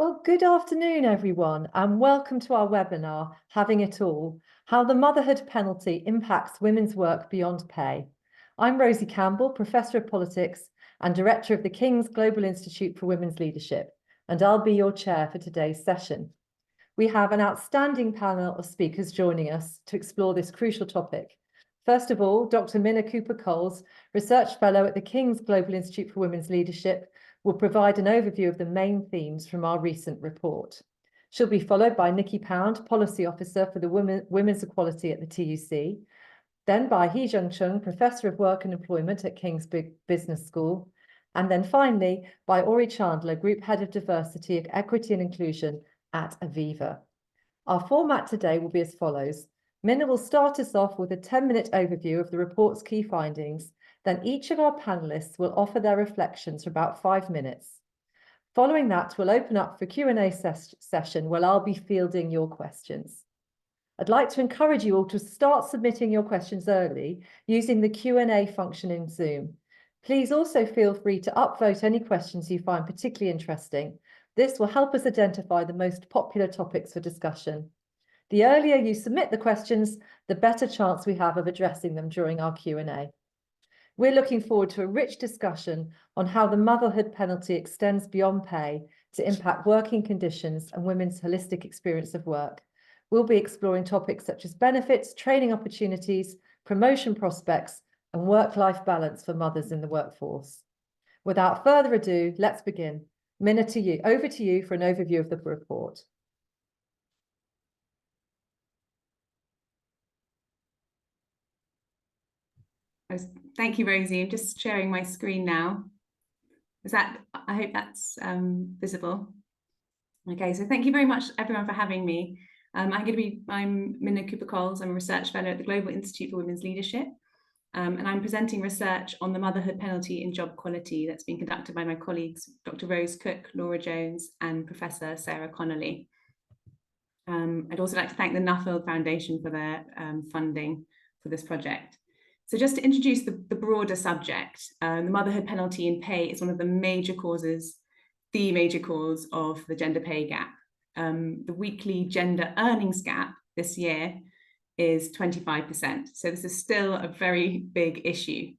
Well, good afternoon, everyone, and welcome to our webinar, Having It All, How the Motherhood Penalty Impacts Women's Work Beyond Pay. I'm Rosie Campbell, Professor of Politics and Director of the King's Global Institute for Women's Leadership, and I'll be your chair for today's session. We have an outstanding panel of speakers joining us to explore this crucial topic. First of all, Dr. Minna Cooper-Coles, Research Fellow at the King's Global Institute for Women's Leadership, will provide an overview of the main themes from our recent report. She'll be followed by Nikki Pound, Policy Officer for the Women's Equality at the TUC, then by Hee-Jung Chung, Professor of Work and Employment at King's Business School, and then finally by Ori Chandler, Group Head of Diversity, Equity and Inclusion at Aviva. Our format today will be as follows. Minna will start us off with a 10-minute overview of the report's key findings. Then each of our panelists will offer their reflections for about 5 minutes. Following that, we'll open up for Q&A session where I'll be fielding your questions. I'd like to encourage you all to start submitting your questions early using the Q&A function in Zoom. Please also feel free to upvote any questions you find particularly interesting. This will help us identify the most popular topics for discussion. The earlier you submit the questions, the better chance we have of addressing them during our Q&A. We're looking forward to a rich discussion on how the motherhood penalty extends beyond pay to impact working conditions and women's holistic experience of work. We'll be exploring topics such as benefits, training opportunities, promotion prospects, and work-life balance for mothers in the workforce. Without further ado, let's begin. Minna, over to you for an overview of the report. Thank you, Rosie. I'm just sharing my screen now. I hope that's visible. Okay, so thank you very much, everyone, for having me. I'm Minna Cooper-Coles. I'm a research fellow at the Global Institute for Women's Leadership, and I'm presenting research on the motherhood penalty in job quality that's been conducted by my colleagues, Dr. Rose Cook, Laura Jones, and Professor Sarah Connolly. I'd also like to thank the Nuffield Foundation for their funding for this project. So just to introduce the broader subject, the motherhood penalty in pay is one of the major causes of the gender pay gap. The weekly gender earnings gap this year is 25%. So this is still a very big issue.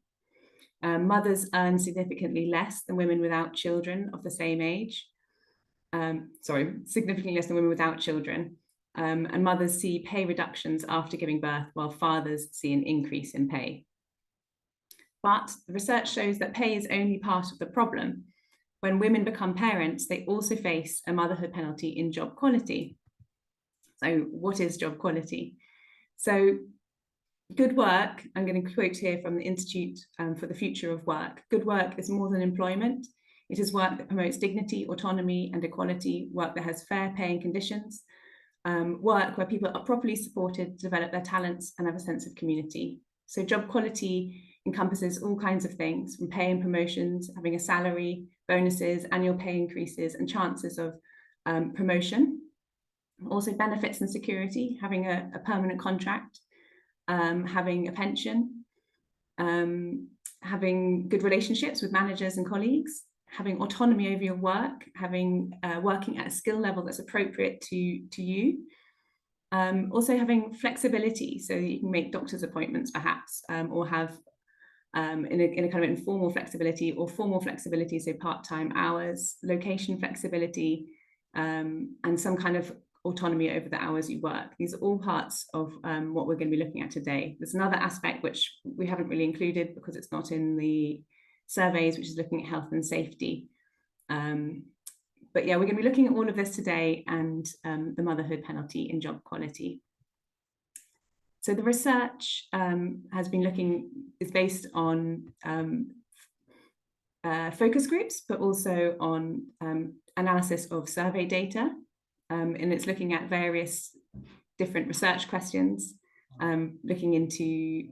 Mothers earn significantly less than women without children of the same age. Significantly less than women without children. And mothers see pay reductions after giving birth, while fathers see an increase in pay. But the research shows that pay is only part of the problem. When women become parents, they also face a motherhood penalty in job quality. So what is job quality? So good work, I'm going to quote here from the Institute for the Future of Work. Good work is more than employment. It is work that promotes dignity, autonomy, and equality, work that has fair pay and conditions, work where people are properly supported to develop their talents and have a sense of community. So job quality encompasses all kinds of things, from pay and promotions, having a salary, bonuses, annual pay increases, and chances of promotion. Also benefits and security, having a permanent contract, having a pension, having good relationships with managers and colleagues, having autonomy over your work, having working at a skill level that's appropriate to you. Also having flexibility, so that you can make doctor's appointments perhaps, or have in a kind of informal flexibility or formal flexibility, so part-time hours, location flexibility, and some kind of autonomy over the hours you work. These are all parts of what we're going to be looking at today. There's another aspect which we haven't really included because it's not in the surveys, which is looking at health and safety. But yeah, we're going to be looking at all of this today, and the motherhood penalty in job quality. So the research is based on focus groups, but also on analysis of survey data. And it's looking at various different research questions, looking into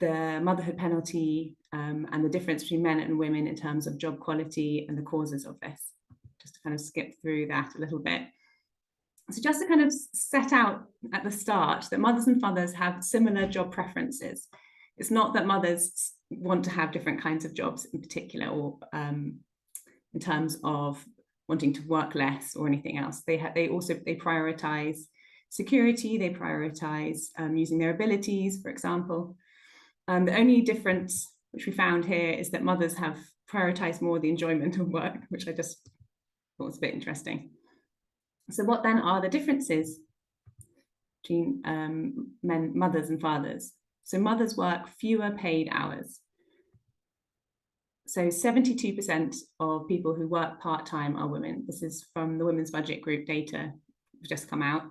the motherhood penalty and the difference between men and women in terms of job quality and the causes of this. Just to kind of skip through that a little bit. So just to kind of set out at the start that mothers and fathers have similar job preferences. It's not that mothers want to have different kinds of jobs in particular, or in terms of wanting to work less or anything else. They prioritize security, they prioritize using their abilities, for example. The only difference which we found here is that mothers have prioritized more the enjoyment of work, which I just thought was a bit interesting. So what then are the differences between mothers and fathers? So mothers work fewer paid hours. So 72% of people who work part-time are women. This is from the Women's Budget Group data, which just come out.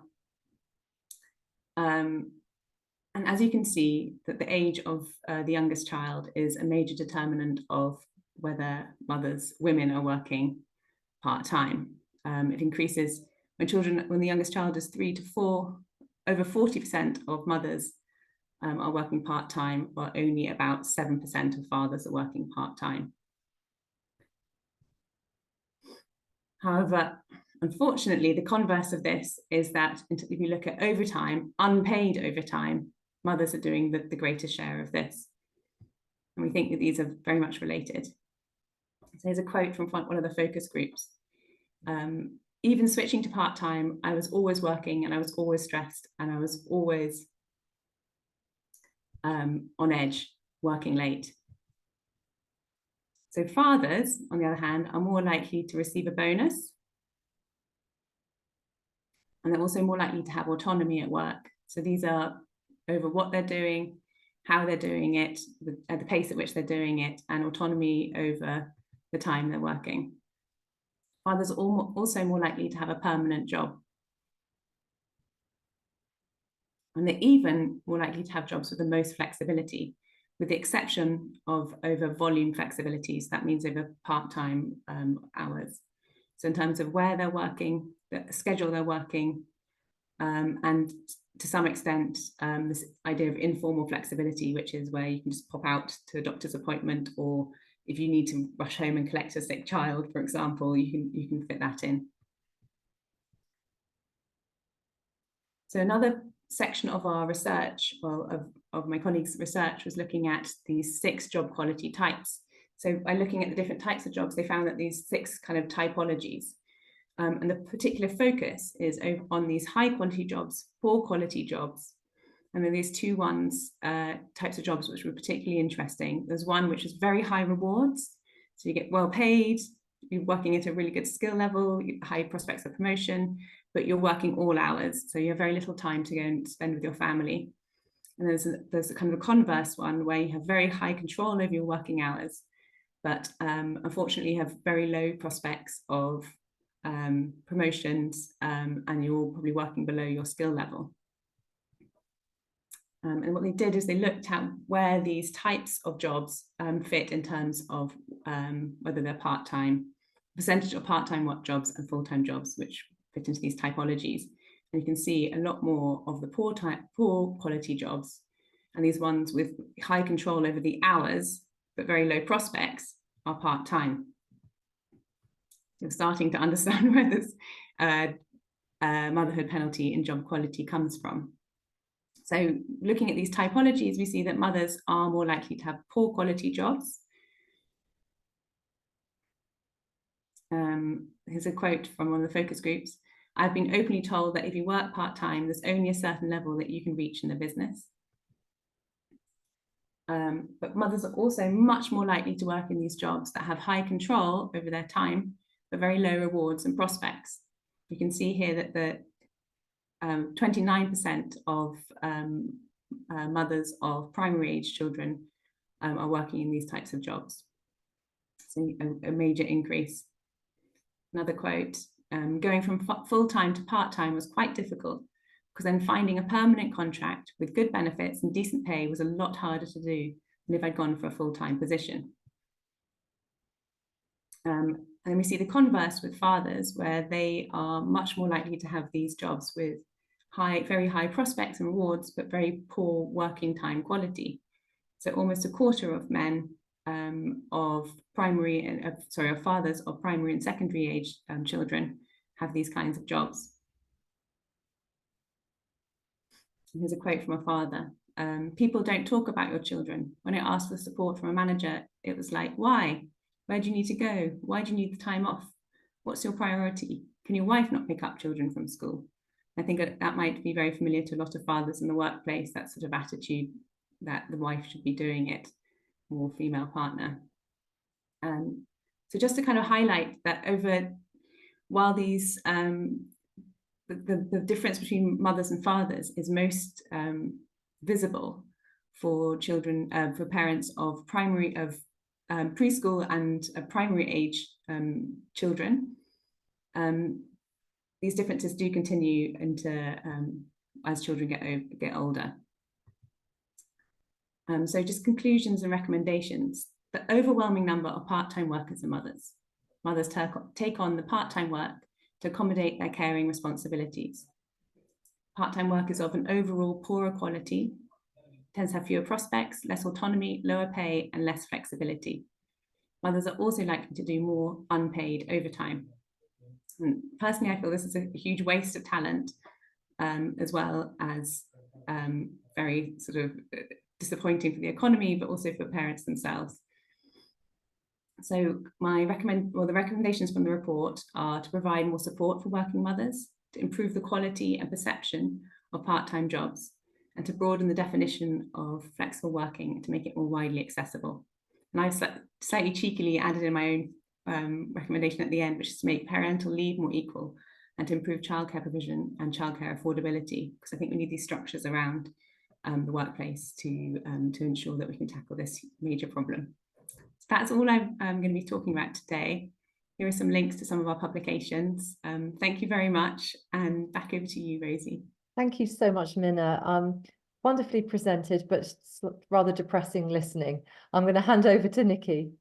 And as you can see, that the age of the youngest child is a major determinant of whether women are working part-time. It increases when the youngest child is 3 to 4, over 40% of mothers are working part-time, while only about 7% of fathers are working part-time. However, unfortunately, the converse of this is that if you look at overtime, unpaid overtime, mothers are doing the greatest share of this. And we think that these are very much related. So here's a quote from one of the focus groups. Even switching to part-time, I was always working and I was always stressed and I was always on edge, working late. So fathers, on the other hand, are more likely to receive a bonus. And they're also more likely to have autonomy at work. So these are over what they're doing, how they're doing it, at the pace at which they're doing it, and autonomy over the time they're working. Fathers are also more likely to have a permanent job. And they're even more likely to have jobs with the most flexibility, with the exception of over volume flexibilities. That means over part-time hours. So in terms of where they're working, the schedule they're working, and to some extent, this idea of informal flexibility, which is where you can just pop out to a doctor's appointment, or if you need to rush home and collect a sick child, for example, you can fit that in. So another section of our research, well, of my colleagues' research, was looking at these 6 job quality types. So by looking at the different types of jobs, they found that these 6 kind of typologies. And the particular focus is on these high quality jobs, poor quality jobs. And then these 2 types of jobs which were particularly interesting. There's one which is very high rewards. So you get well paid, you're working at a really good skill level, high prospects of promotion, but you're working all hours. So you have very little time to go and spend with your family. And there's a kind of a converse one where you have very high control over your working hours, but unfortunately you have very low prospects of promotions, and you're probably working below your skill level. And what they did is they looked at where these types of jobs fit in terms of whether they're part-time, percentage of part-time jobs and full-time jobs, which fit into these typologies. And you can see a lot more of the poor quality jobs, and these ones with high control over the hours, but very low prospects, are part-time. You're starting to understand where this motherhood penalty in job quality comes from. So looking at these typologies, we see that mothers are more likely to have poor quality jobs. Here's a quote from one of the focus groups. I've been openly told that if you work part-time, there's only a certain level that you can reach in the business. But mothers are also much more likely to work in these jobs that have high control over their time, but very low rewards and prospects. You can see here that the 29% of mothers of primary age children are working in these types of jobs. So a major increase. Another quote, going from full-time to part-time was quite difficult, because then finding a permanent contract with good benefits and decent pay was a lot harder to do than if I'd gone for a full-time position. And then we see the converse with fathers, where they are much more likely to have these jobs with very high prospects and rewards, but very poor working time quality. So almost a quarter of men of fathers of primary and secondary age children have these kinds of jobs. Here's a quote from a father. People don't talk about your children. When I asked for support from a manager, it was like, why? Where do you need to go? Why do you need the time off? What's your priority? Can your wife not pick up children from school? I think that might be very familiar to a lot of fathers in the workplace, that sort of attitude that the wife should be doing it, or female partner. So just to kind of highlight that while these, the difference between mothers and fathers is most visible for children, for parents of preschool and primary age children, these differences do continue into as children get older. So just conclusions and recommendations. The overwhelming number of part-time workers are mothers. Mothers take on the part-time work to accommodate their caring responsibilities. Part-time work is of an overall poorer quality, tends to have fewer prospects, less autonomy, lower pay, and less flexibility. Mothers are also likely to do more unpaid overtime. And personally, I feel this is a huge waste of talent, as well as very sort of disappointing for the economy, but also for parents themselves. So the recommendations from the report are to provide more support for working mothers, to improve the quality and perception of part-time jobs, and to broaden the definition of flexible working to make it more widely accessible. And I've slightly cheekily added in my own recommendation at the end, which is to make parental leave more equal and to improve childcare provision and childcare affordability, because I think we need these structures around the workplace to ensure that we can tackle this major problem. So that's all I'm going to be talking about today. Here are some links to some of our publications. Thank you very much, and back over to you, Rosie. Thank you so much, Minna. Wonderfully presented, but rather depressing listening. I'm going to hand over to Nikki.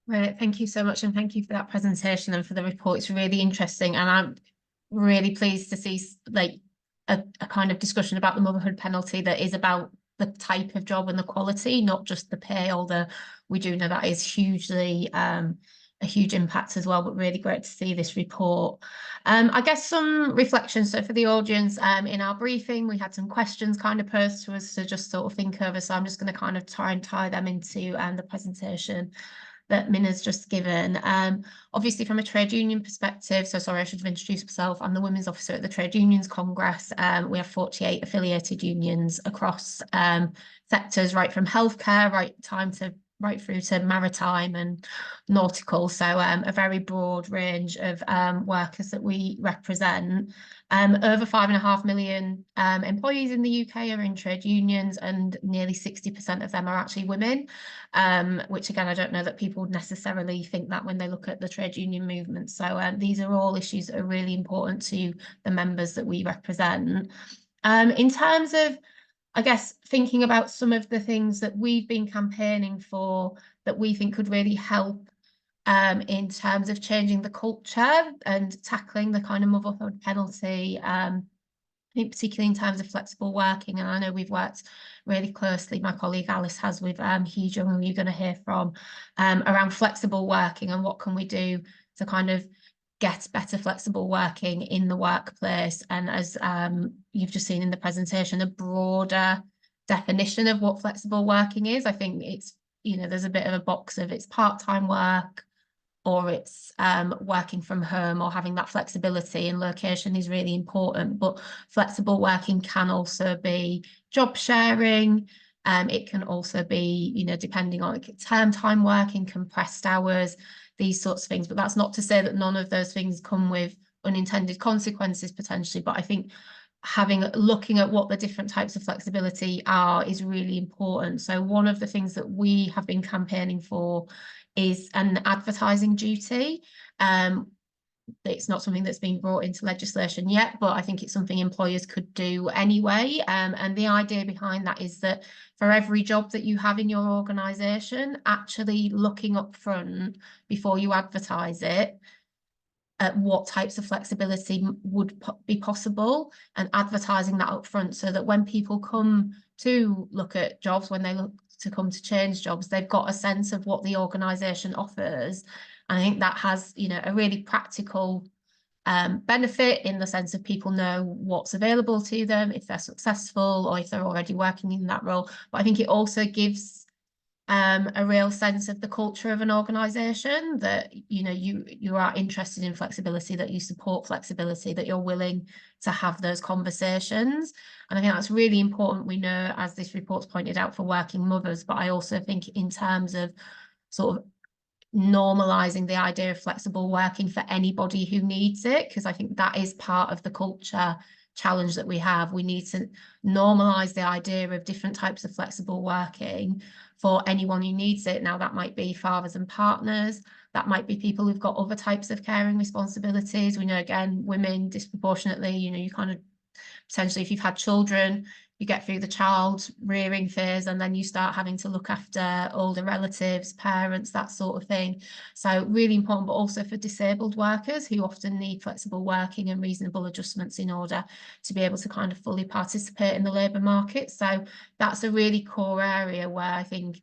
Right, thank you so much, and thank you for that presentation and for the report. It's really interesting, and I'm really pleased to see like a kind of discussion about the motherhood penalty that is about the type of job and the quality, not just the pay, although we do know that is hugely a huge impact as well, but really great to see this report. I guess some reflections. So for the audience, in our briefing, we had some questions kind of posed to us to just sort of think over. So I'm just going to kind of try and tie them into the presentation that Minna's just given. Obviously from a trade union perspective, so sorry, I should have introduced myself. I'm the Women's Officer at the Trade Unions Congress. We have 48 affiliated unions across sectors, right from healthcare, right through to maritime and nautical. So a very broad range of workers that we represent. Over 5.5 million employees in the UK are in trade unions, and nearly 60% of them are actually women, which again, I don't know that people would necessarily think that when they look at the trade union movement. So these are all issues that are really important to the members that we represent. In terms of, I guess, thinking about some of the things that we've been campaigning for that we think could really help in terms of changing the culture and tackling the kind of motherhood penalty, I think particularly in terms of flexible working. And I know we've worked really closely, my colleague Alice has, with Hugh Jung, who you're going to hear from, around flexible working and what can we do to kind of get better flexible working in the workplace. And as you've just seen in the presentation, a broader definition of what flexible working is. I think it's, you know, there's a bit of a box of it's part-time work, or it's working from home, or having that flexibility, and location is really important. But flexible working can also be job sharing. It can also be, you know, depending on like term time working, compressed hours, these sorts of things. But that's not to say that none of those things come with unintended consequences potentially. But I think looking at what the different types of flexibility are is really important. So one of the things that we have been campaigning for is an advertising duty. It's not something that's been brought into legislation yet, but I think it's something employers could do anyway. And the idea behind that is that for every job that you have in your organisation, actually looking up front before you advertise it, at what types of flexibility would be possible, and advertising that up front, so that when people come to look at jobs, when they look to come to change jobs, they've got a sense of what the organisation offers. And I think that has, you know, a really practical benefit in the sense of people know what's available to them if they're successful or if they're already working in that role. But I think it also gives a real sense of the culture of an organisation, that you are interested in flexibility, that you support flexibility, that you're willing to have those conversations. And I think that's really important, we know, as this report's pointed out, for working mothers, but I also think in terms of sort of normalizing the idea of flexible working for anybody who needs it, because I think that is part of the culture challenge that we have. We need to normalize the idea of different types of flexible working for anyone who needs it. Now, that might be fathers and partners, that might be people who've got other types of caring responsibilities. We know, again, women disproportionately, you kind of potentially, if you've had children, you get through the child rearing phase and then you start having to look after older relatives, parents, that sort of thing. So really important, but also for disabled workers who often need flexible working and reasonable adjustments in order to be able to kind of fully participate in the labour market. So that's a really core area where I think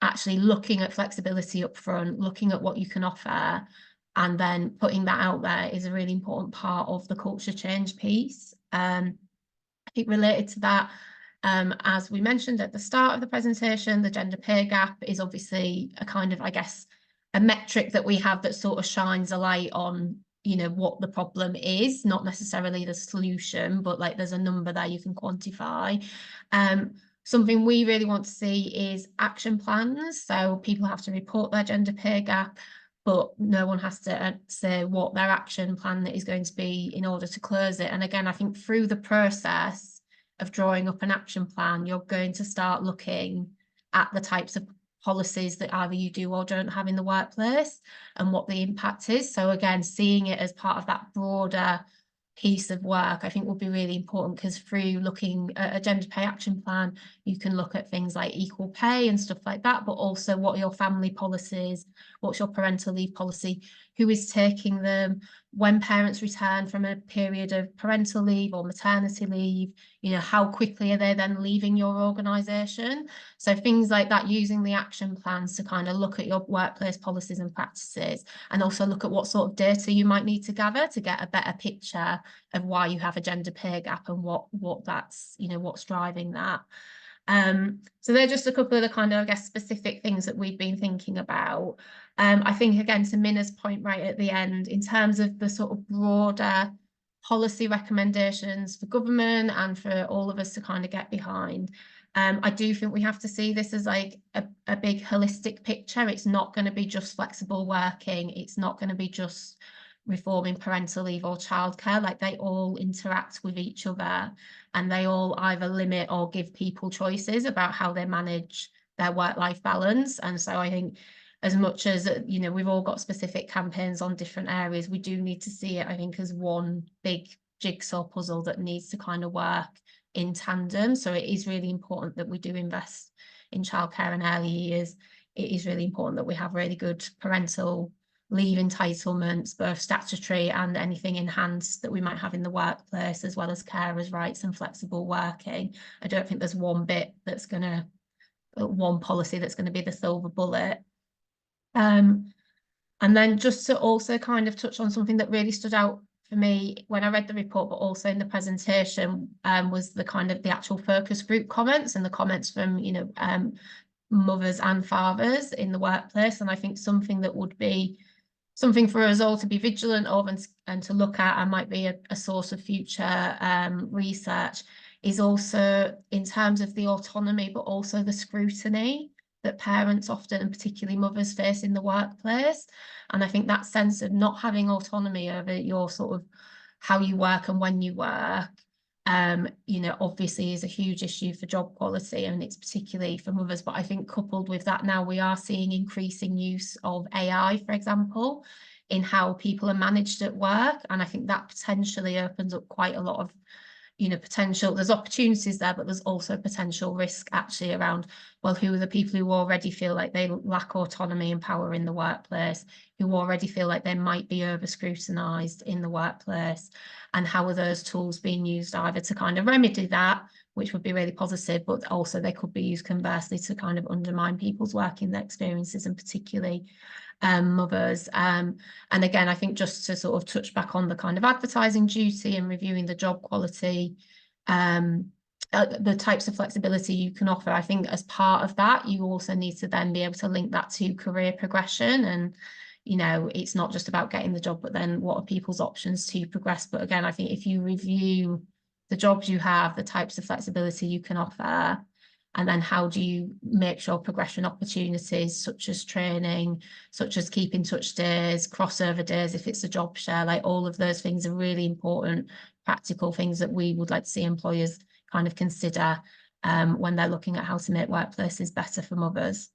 actually looking at flexibility up front, looking at what you can offer, and then putting that out there is a really important part of the culture change piece. I think related to that, as we mentioned at the start of the presentation, the gender pay gap is obviously a kind of, I guess, a metric that we have that sort of shines a light on, what the problem is, not necessarily the solution, but like there's a number there you can quantify. Something we really want to see is action plans. So people have to report their gender pay gap, but no one has to say what their action plan is going to be in order to close it. And again, I think through the process of drawing up an action plan, you're going to start looking at the types of policies that either you do or don't have in the workplace and what the impact is. So again, seeing it as part of that broader piece of work, I think will be really important, because through looking at a gender pay action plan, you can look at things like equal pay and stuff like that, but also what are your family policies, what's your parental leave policy, who is taking them, when parents return from a period of parental leave or maternity leave, how quickly are they then leaving your organisation? So things like that, using the action plans to kind of look at your workplace policies and practices, and also look at what sort of data you might need to gather to get a better picture of why you have a gender pay gap and what that's, what's driving that. So they're just a couple of the kind of, I guess, specific things that we've been thinking about. I think, again, to Minna's point right at the end, in terms of the sort of broader policy recommendations for government and for all of us to kind of get behind, I do think we have to see this as like a big holistic picture. It's not going to be just flexible working. It's not going to be just reforming parental leave or childcare. Like, they all interact with each other, and they all either limit or give people choices about how they manage their work-life balance. And so I think, as much as, we've all got specific campaigns on different areas, we do need to see it, I think, as one big jigsaw puzzle that needs to kind of work in tandem. So it is really important that we do invest in childcare and early years. It is really important that we have really good parental leave entitlements, both statutory and anything enhanced that we might have in the workplace, as well as carers' rights and flexible working. I don't think there's one policy that's going to be the silver bullet. And then just to also kind of touch on something that really stood out for me when I read the report, but also in the presentation, was the kind of the actual focus group comments and the comments from, mothers and fathers in the workplace. And I think something that would be something for us all to be vigilant of and to look at, and might be a source of future research, is also in terms of the autonomy, but also the scrutiny that parents often, and particularly mothers, face in the workplace. And I think that sense of not having autonomy over your sort of how you work and when you work, obviously is a huge issue for job quality, and it's particularly for mothers. But I think coupled with that, now we are seeing increasing use of AI, for example, in how people are managed at work. And I think that potentially opens up quite a lot of potential, there's opportunities there, but there's also potential risk actually around, well, who are the people who already feel like they lack autonomy and power in the workplace, who already feel like they might be over scrutinized in the workplace, and how are those tools being used either to kind of remedy that, which would be really positive, but also they could be used conversely to kind of undermine people's working experiences, and particularly mothers. And again, I think just to sort of touch back on the kind of advertising duty and reviewing the job quality the types of flexibility you can offer. I think as part of that, you also need to then be able to link that to career progression. And, you know, it's not just about getting the job, but then what are people's options to progress? But again, I think if you review the jobs you have, the types of flexibility you can offer, and then how do you make sure progression opportunities such as training, such as keep in touch days, crossover days, if it's a job share, like all of those things are really important, practical things that we would like to see employers kind of consider when they're looking at how to make workplaces better for mothers.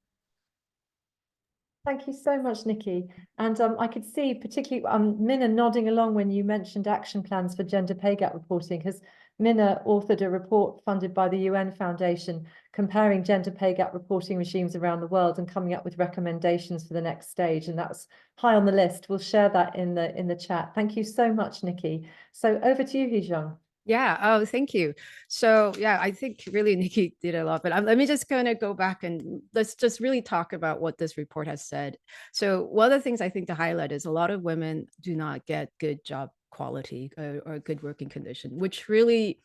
Thank you so much, Nikki. And I could see particularly Minna nodding along when you mentioned action plans for gender pay gap reporting, because Minna authored a report funded by the UN Foundation comparing gender pay gap reporting regimes around the world and coming up with recommendations for the next stage. And that's high on the list. We'll share that in the chat. Thank you so much, Nikki. So over to you, Hijong. Yeah. Oh, thank you. So yeah, I think really Nikki did a lot, but let me just kind of go back and let's just really talk about what this report has said. So one of the things I think to highlight is a lot of women do not get good job quality or good working condition, which really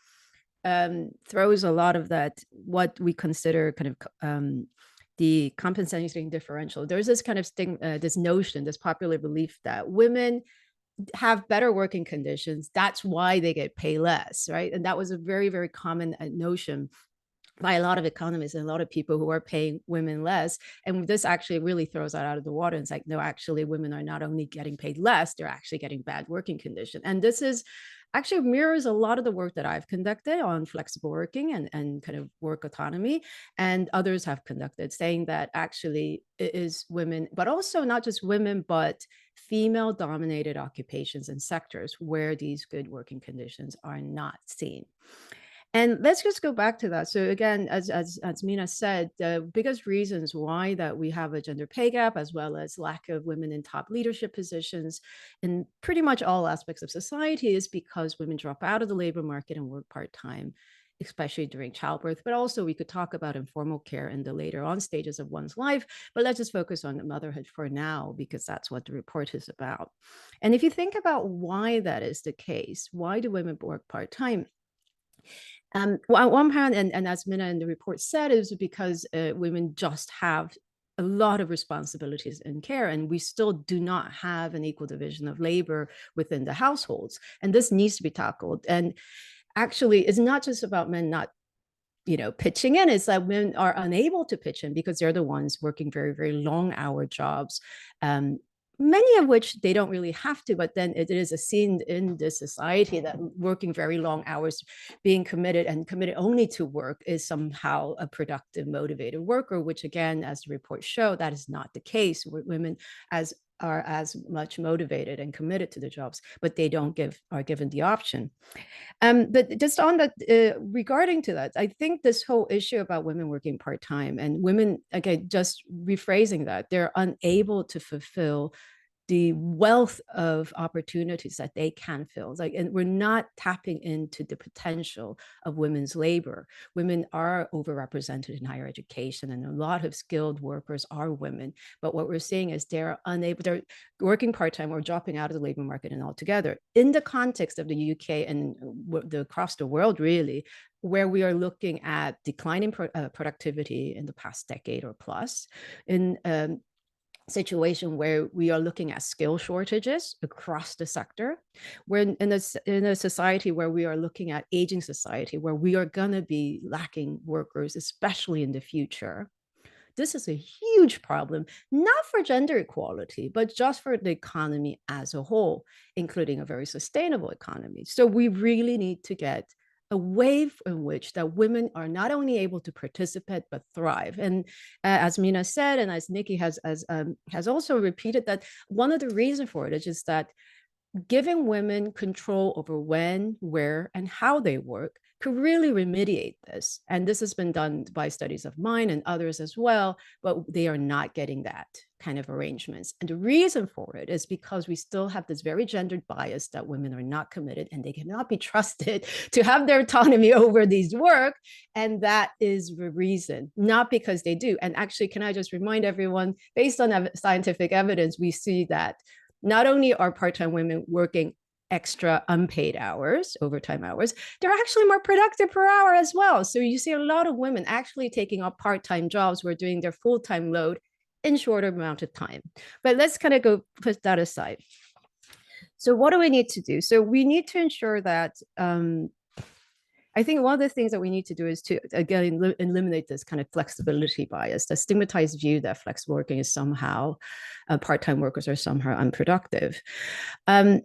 throws a lot of that, what we consider kind of the compensating differential. There's this kind of this notion, this popular belief that women have better working conditions, that's why they get paid less, right? And that was a very, very common notion by a lot of economists and a lot of people who are paying women less. And this actually really throws that out of the water. It's like, no, actually women are not only getting paid less, they're actually getting bad working conditions. And this is actually mirrors a lot of the work that I've conducted on flexible working and kind of work autonomy, and others have conducted, saying that actually it is women, but also not just women, but female dominated occupations and sectors where these good working conditions are not seen. And let's just go back to that. So again, as Mina said, the biggest reasons why that we have a gender pay gap, as well as lack of women in top leadership positions in pretty much all aspects of society, is because women drop out of the labor market and work part-time, especially during childbirth. But also we could talk about informal care in the later on stages of one's life, but let's just focus on motherhood for now, because that's what the report is about. And if you think about why that is the case, why do women work part-time? Well, on one hand, and as Minna in the report said, is because women just have a lot of responsibilities in care, and we still do not have an equal division of labor within the households. And this needs to be tackled. And actually, it's not just about men not pitching in, it's that women are unable to pitch in because they're the ones working very, very long hour jobs. Many of which they don't really have to, but then it is a scene in this society that working very long hours, being committed only to work, is somehow a motivated worker, which again, as the report showed, that is not the case. Women are as much motivated and committed to the jobs, but they are given the option. But just on that, regarding to that, I think this whole issue about women working part-time and women, again, just rephrasing that, they're unable to fulfill the wealth of opportunities that they can fill. And we're not tapping into the potential of women's labor. Women are overrepresented in higher education, and a lot of skilled workers are women. But what we're seeing is they're working part-time or dropping out of the labor market and altogether. In the context of the UK and across the world, really, where we are looking at declining productivity in the past decade or plus, in situation where we are looking at skill shortages across the sector. We're in a society where we are looking at aging society, where we are going to be lacking workers, especially in the future. This is a huge problem, not for gender equality, but just for the economy as a whole, including a very sustainable economy. So we really need to get a way in which that women are not only able to participate, but thrive. And as Mina said, and as Nikki has also repeated, that one of the reasons for it is just that giving women control over when, where, and how they work could really remediate this. And this has been done by studies of mine and others as well, but they are not getting that kind of arrangements. And the reason for it is because we still have this very gendered bias that women are not committed and they cannot be trusted to have their autonomy over these work. And that is the reason, not because they do. And actually, can I just remind everyone, based on scientific evidence, we see that not only are part-time women working extra unpaid hours, overtime hours, they're actually more productive per hour as well. So you see a lot of women actually taking up part-time jobs where doing their full-time load in shorter amount of time. But let's kind of go put that aside. So what do we need to do? So we need to ensure that I think one of the things that we need to do is to, again, eliminate this kind of flexibility bias, the stigmatized view that flexible working is somehow, part-time workers are somehow unproductive. And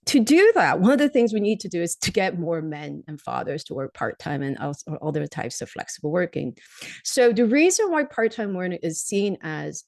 to do that, one of the things we need to do is to get more men and fathers to work part-time and also other types of flexible working. So the reason why part-time working is seen as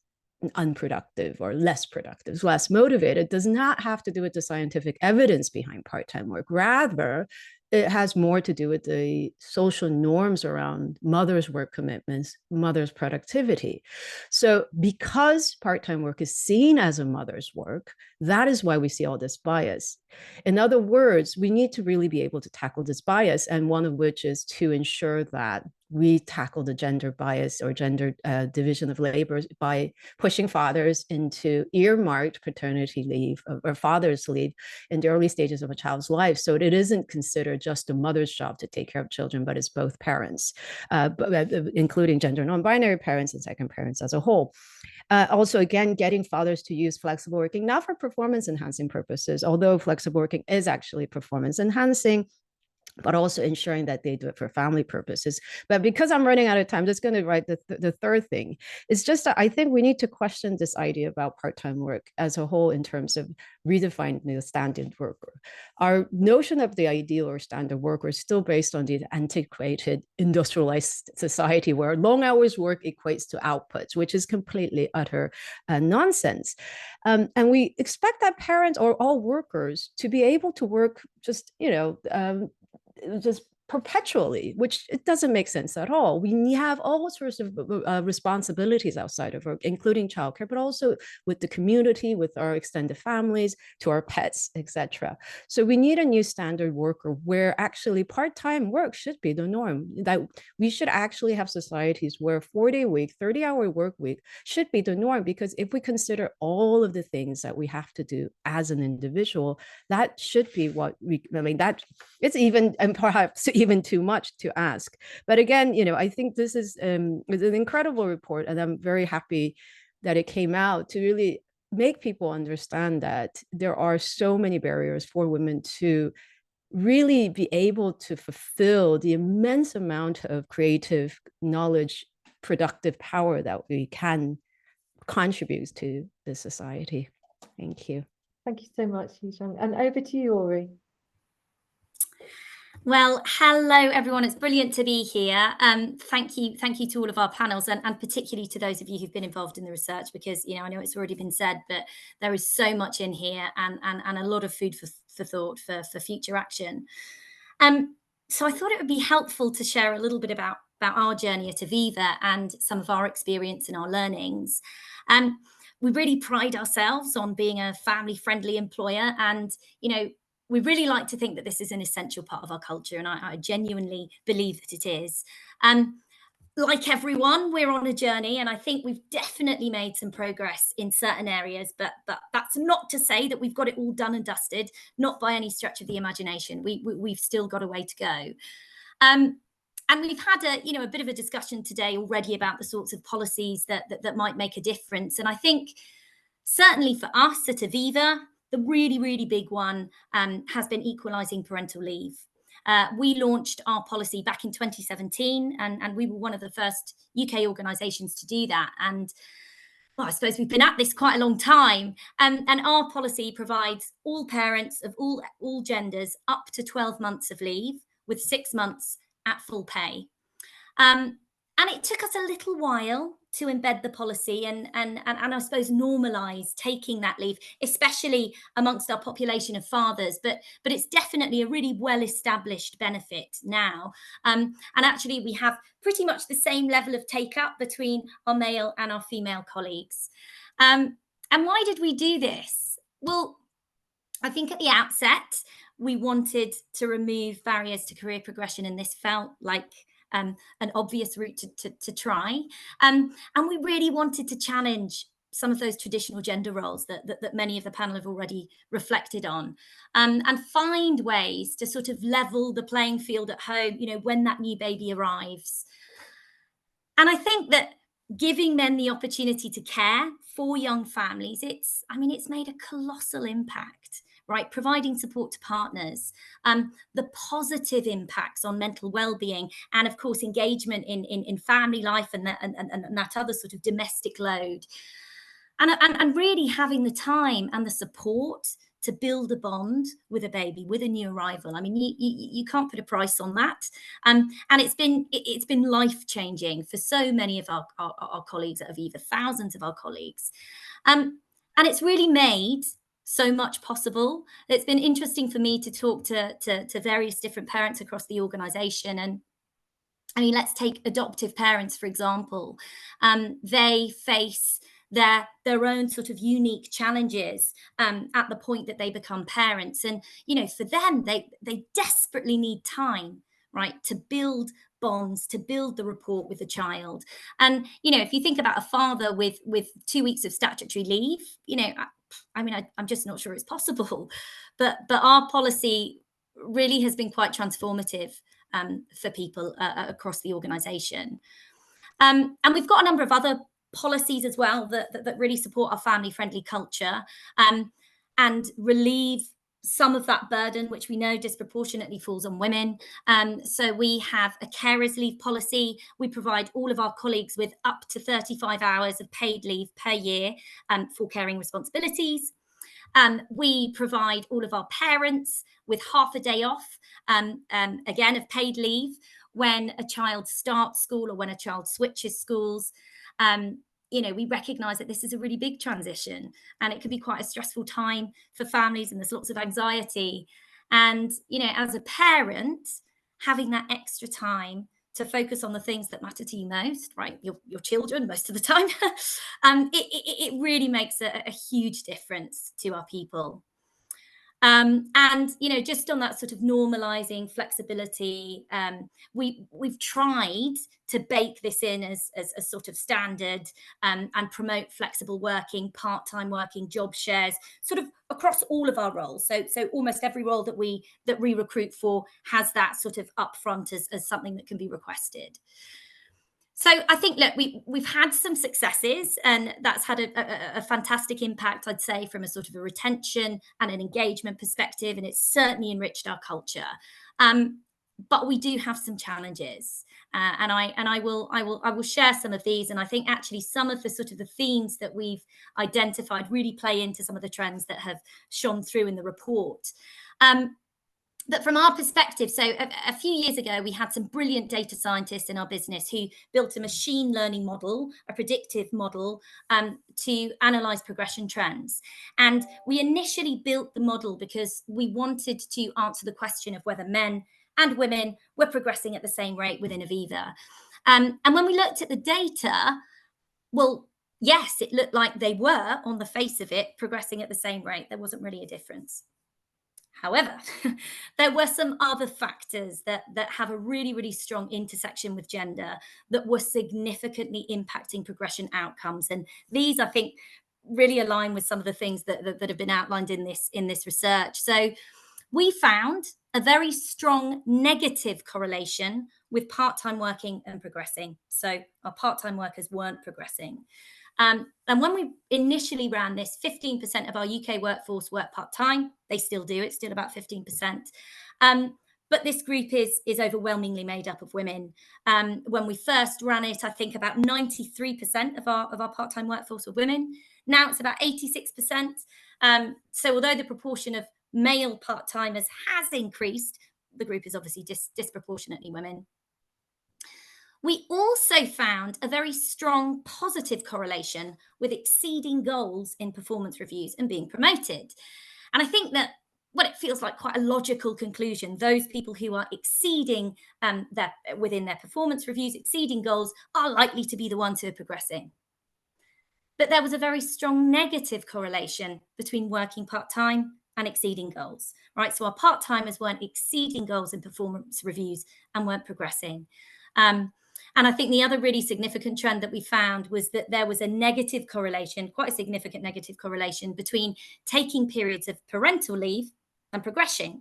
unproductive or less productive, less motivated, does not have to do with the scientific evidence behind part-time work. Rather, it has more to do with the social norms around mothers' work commitments, mothers' productivity. So because part-time work is seen as a mother's work, that is why we see all this bias. In other words, we need to really be able to tackle this bias, and one of which is to ensure that we tackle the gender bias or gender division of labor by pushing fathers into earmarked paternity leave or father's leave in the early stages of a child's life. So it isn't considered just a mother's job to take care of children, but it's both parents, including gender non-binary parents and second parents as a whole. Also, again, getting fathers to use flexible working, not for performance enhancing purposes, although flexible working is actually performance enhancing, but also ensuring that they do it for family purposes. But because I'm running out of time, I'm just going to write the third thing. It's just that I think we need to question this idea about part-time work as a whole in terms of redefining the standard worker. Our notion of the ideal or standard worker is still based on the antiquated industrialized society where long hours work equates to outputs, which is completely utter nonsense. And we expect that parents or all workers to be able to work just, just perpetually, which it doesn't make sense at all. We have all sorts of responsibilities outside of work, including childcare, but also with the community, with our extended families, to our pets, etc. So we need a new standard worker where actually part-time work should be the norm. That we should actually have societies where 4-day week, 30-hour work week should be the norm, because if we consider all of the things that we have to do as an individual, that should be what that it's even, and perhaps even too much to ask. But again, I think this is an incredible report, and I'm very happy that it came out to really make people understand that there are so many barriers for women to really be able to fulfill the immense amount of creative knowledge, productive power that we can contribute to the society. Thank you. Thank you so much, Yijang. And over to you, Ori. Well, hello everyone. It's brilliant to be here. Thank you to all of our panels, and particularly to those of you who've been involved in the research, because I know it's already been said, but there is so much in here and a lot of food for thought for future action. So I thought it would be helpful to share a little bit about our journey at Aviva and some of our experience and our learnings. We really pride ourselves on being a family-friendly employer, and we really like to think that this is an essential part of our culture, and I genuinely believe that it is. Like everyone, we're on a journey, and I think we've definitely made some progress in certain areas, but that's not to say that we've got it all done and dusted, not by any stretch of the imagination. We've still got a way to go. And we've had a bit of a discussion today already about the sorts of policies that might make a difference. And I think certainly for us at Aviva, the really, really big one has been equalising parental leave. We launched our policy back in 2017, and we were one of the first UK organisations to do that. And well, I suppose we've been at this quite a long time. And our policy provides all parents of all genders up to 12 months of leave, with 6 months at full pay. And it took us a little while to embed the policy and I suppose normalise taking that leave, especially amongst our population of fathers. But it's definitely a really well-established benefit now. And actually, we have pretty much the same level of take-up between our male and our female colleagues. And why did we do this? Well, I think at the outset, we wanted to remove barriers to career progression, and this felt like an obvious route to try. And we really wanted to challenge some of those traditional gender roles that many of the panel have already reflected on, and find ways to sort of level the playing field at home, you know, when that new baby arrives. And I think that giving men the opportunity to care for young families, it's made a colossal impact, right? Providing support to partners, the positive impacts on mental well-being, and of course engagement in family life and that other sort of domestic load. And really having the time and the support to build a bond with a baby, with a new arrival. I mean, you can't put a price on that. And it's been life-changing for so many of our colleagues at Aviva, thousands of our colleagues. And it's really made so much possible. It's been interesting for me to talk to various different parents across the organisation. And I mean, let's take adoptive parents, for example. They face their own sort of unique challenges at the point that they become parents. And, you know, for them, they desperately need time, right, to build bonds, to build the rapport with the child. And, you know, if you think about a father with 2 weeks of statutory leave, you know, I'm just not sure it's possible. But our policy really has been quite transformative for people across the organisation. And we've got a number of other policies as well that really support our family-friendly culture and relieve some of that burden, which we know disproportionately falls on women. So we have a carers leave policy. We provide all of our colleagues with up to 35 hours of paid leave per year for caring responsibilities. We provide all of our parents with half a day off, again, of paid leave when a child starts school or when a child switches schools. You know, we recognise that this is a really big transition and it can be quite a stressful time for families, and there's lots of anxiety. And, you know, as a parent, having that extra time to focus on the things that matter to you most, right? Your children most of the time. It really makes a huge difference to our people. And, you know, just on that sort of normalizing flexibility, we've tried to bake this in as a sort of standard and promote flexible working, part-time working, job shares, sort of across all of our roles. So almost every role that we recruit for has that sort of upfront as something that can be requested. So I think, look, we've had some successes, and that's had a fantastic impact, I'd say, from a sort of a retention and an engagement perspective, and it's certainly enriched our culture. But we do have some challenges, and I will share some of these. And I think actually some of the sort of the themes that we've identified really play into some of the trends that have shone through in the report. But from our perspective, so a few years ago, we had some brilliant data scientists in our business who built a machine learning model, a predictive model, to analyze progression trends. And we initially built the model because we wanted to answer the question of whether men and women were progressing at the same rate within Aviva. And when we looked at the data, well, yes, it looked like they were, on the face of it, progressing at the same rate. There wasn't really a difference. However, there were some other factors that have a really, really strong intersection with gender that were significantly impacting progression outcomes. And these, I think, really align with some of the things that have been outlined in this research. So we found a very strong negative correlation with part-time working and progressing. So our part-time workers weren't progressing. And when we initially ran this, 15% of our UK workforce work part-time. They still do. It's still about 15%. But this group is overwhelmingly made up of women. When we first ran it, I think about 93% of our part-time workforce were women. Now it's about 86%. So although the proportion of male part-timers has increased, the group is obviously disproportionately women. We also found a very strong positive correlation with exceeding goals in performance reviews and being promoted. And I think that it feels like quite a logical conclusion. Those people who are exceeding within their performance reviews, exceeding goals, are likely to be the ones who are progressing. But there was a very strong negative correlation between working part-time and exceeding goals, right? So our part-timers weren't exceeding goals in performance reviews and weren't progressing. And I think the other really significant trend that we found was that there was a negative correlation, quite a significant negative correlation between taking periods of parental leave and progressing.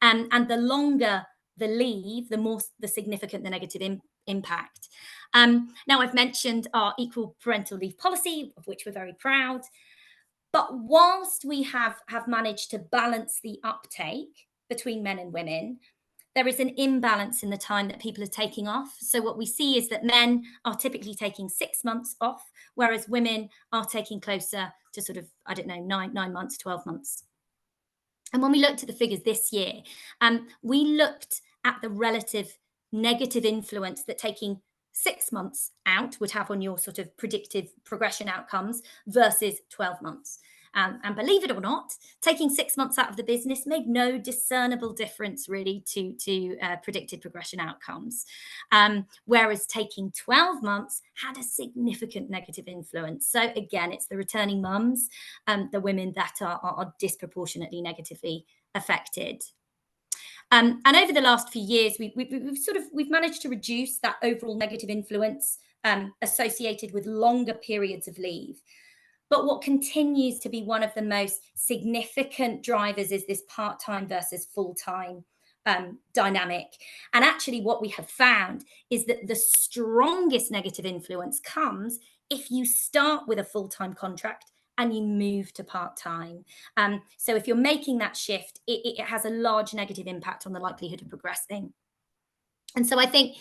And the longer the leave, the more the significant the negative impact. Now, I've mentioned our equal parental leave policy, of which we're very proud. But whilst we have managed to balance the uptake between men and women, there is an imbalance in the time that people are taking off. So what we see is that men are typically taking 6 months off, whereas women are taking closer to sort of, I don't know, 9 months, 12 months. And when we looked at the figures this year, we looked at the relative negative influence that taking 6 months out would have on your sort of predictive progression outcomes versus 12 months. And believe it or not, taking 6 months out of the business made no discernible difference really to predicted progression outcomes. Whereas taking 12 months had a significant negative influence. So again, it's the returning mums, the women that are disproportionately negatively affected. And over the last few years, we've managed to reduce that overall negative influence associated with longer periods of leave. But what continues to be one of the most significant drivers is this part-time versus full-time dynamic. And actually what we have found is that the strongest negative influence comes if you start with a full-time contract and you move to part-time. So if you're making that shift, it has a large negative impact on the likelihood of progressing. And so I think,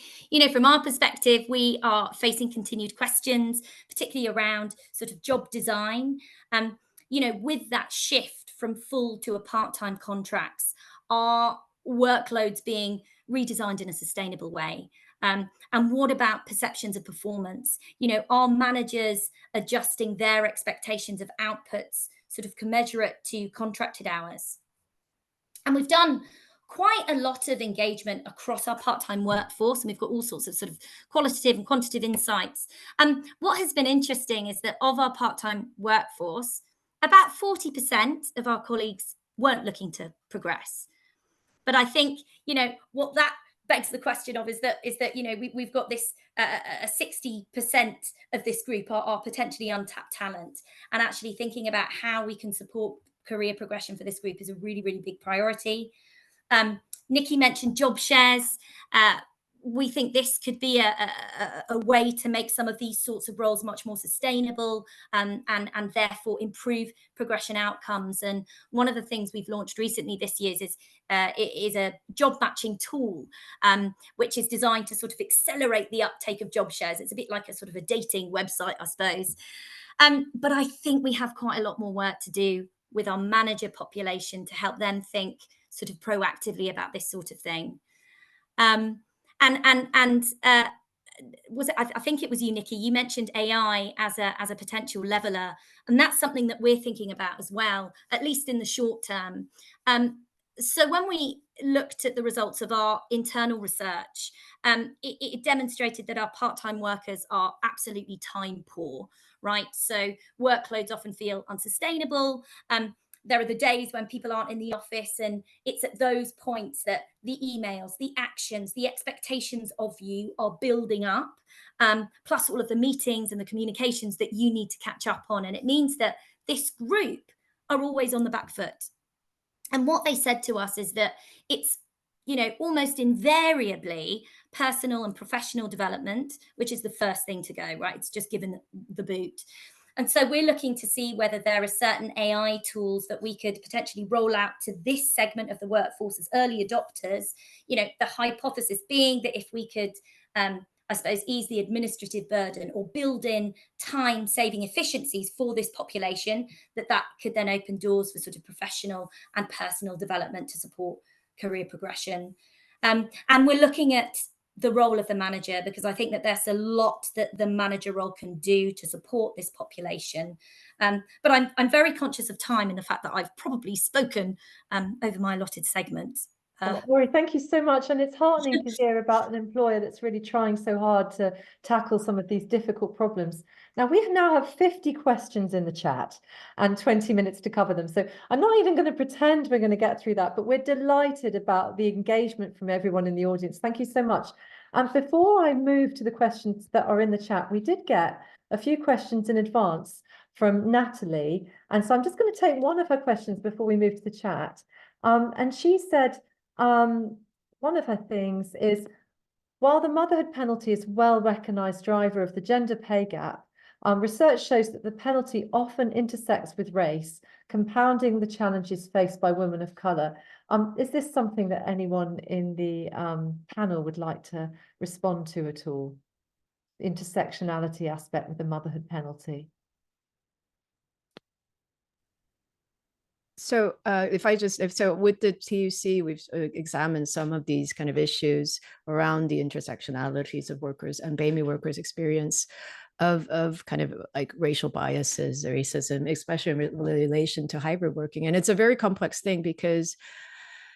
from our perspective, we are facing continued questions, particularly around sort of job design. With that shift from full to a part-time contracts, are workloads being redesigned in a sustainable way? And what about perceptions of performance? Are managers adjusting their expectations of outputs sort of commensurate to contracted hours? And we've done quite a lot of engagement across our part-time workforce, and we've got all sorts of sort of qualitative and quantitative insights. What has been interesting is that of our part-time workforce, about 40% of our colleagues weren't looking to progress. But I think, what that begs the question of is that we've got this 60% of this group are potentially untapped talent, and actually thinking about how we can support career progression for this group is a really, really big priority. Nikki mentioned job shares. We think this could be a way to make some of these sorts of roles much more sustainable and therefore improve progression outcomes. And one of the things we've launched recently this year is a job matching tool, which is designed to sort of accelerate the uptake of job shares. It's a bit like a sort of a dating website, I suppose. But I think we have quite a lot more work to do with our manager population to help them think sort of proactively about this sort of thing. I think it was you, Nikki, you mentioned AI as a potential leveler, and that's something that we're thinking about as well, at least in the short term. So when we looked at the results of our internal research, it demonstrated that our part-time workers are absolutely time poor, right? So workloads often feel unsustainable. There are the days when people aren't in the office, and it's at those points that the emails, the actions, the expectations of you are building up, plus all of the meetings and the communications that you need to catch up on. And it means that this group are always on the back foot. And what they said to us is that it's, almost invariably personal and professional development, which is the first thing to go, right? It's just given the boot. And so we're looking to see whether there are certain AI tools that we could potentially roll out to this segment of the workforce as early adopters, the hypothesis being that if we could, I suppose, ease the administrative burden or build in time-saving efficiencies for this population, that could then open doors for sort of professional and personal development to support career progression. And we're looking at the role of the manager, because I think that there's a lot that the manager role can do to support this population. But I'm very conscious of time and the fact that I've probably spoken over my allotted segment. Rory, thank you so much. And it's heartening to hear about an employer that's really trying so hard to tackle some of these difficult problems. Now, we now have 50 questions in the chat and 20 minutes to cover them. So I'm not even going to pretend we're going to get through that, but we're delighted about the engagement from everyone in the audience. Thank you so much. And before I move to the questions that are in the chat, we did get a few questions in advance from Natalie. And so I'm just going to take one of her questions before we move to the chat. And she said, one of her things is, while the motherhood penalty is a well-recognised driver of the gender pay gap, research shows that the penalty often intersects with race, compounding the challenges faced by women of colour. Is this something that anyone in the panel would like to respond to at all? The intersectionality aspect with the motherhood penalty. So so with the TUC, we've examined some of these kind of issues around the intersectionalities of workers and BAME workers' experience of kind of like racial biases, racism, especially in relation to hybrid working. And it's a very complex thing because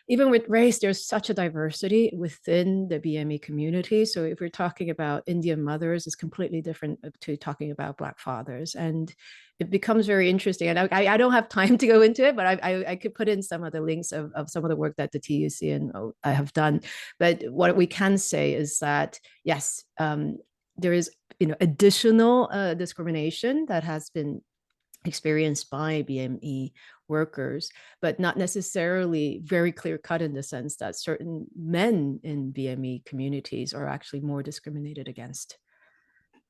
even with race, there's such a diversity within the BME community. So if we're talking about Indian mothers, it's completely different to talking about Black fathers. And it becomes very interesting. And I don't have time to go into it, but I could put in some of the links of some of the work that the TUC and I have done. But what we can say is that, yes, there is additional discrimination that has been experienced by BME workers, but not necessarily very clear cut in the sense that certain men in BME communities are actually more discriminated against.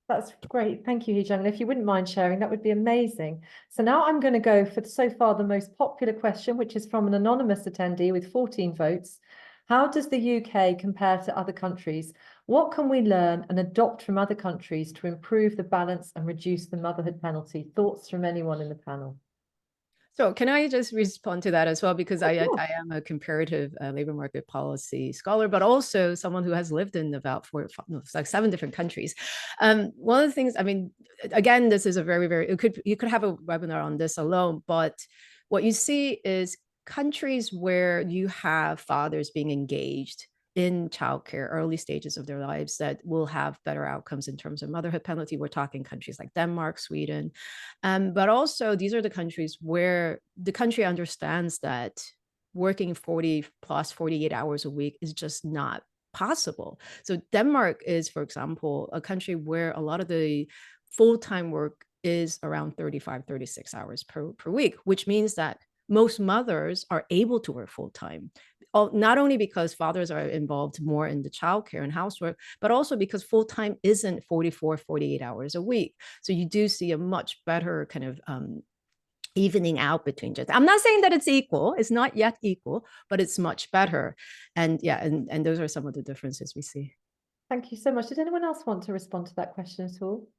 That's great. Thank you, Hee-jung. And if you wouldn't mind sharing, that would be amazing. So now I'm going to go for so far the most popular question, which is from an anonymous attendee with 14 votes. How does the UK compare to other countries? What can we learn and adopt from other countries to improve the balance and reduce the motherhood penalty? Thoughts from anyone in the panel? So can I just respond to that as well? Because I am a comparative labor market policy scholar, but also someone who has lived in about 7 different countries. One of the things, I mean, again, this is a very, you could have a webinar on this alone, but what you see is countries where you have fathers being engaged in childcare, early stages of their lives, that will have better outcomes in terms of motherhood penalty. We're talking countries like Denmark, Sweden, but also these are the countries where the country understands that working 40 plus 48 hours a week is just not possible. So Denmark is, for example, a country where a lot of the full-time work is around 35, 36 hours per week, which means that most mothers are able to work full-time, not only because fathers are involved more in the childcare and housework, but also because full-time isn't 44, 48 hours a week. So you do see a much better kind of evening out between genders. I'm not saying that it's equal, it's not yet equal, but it's much better. And yeah, and those are some of the differences we see. Thank you so much. Did anyone else want to respond to that question at all?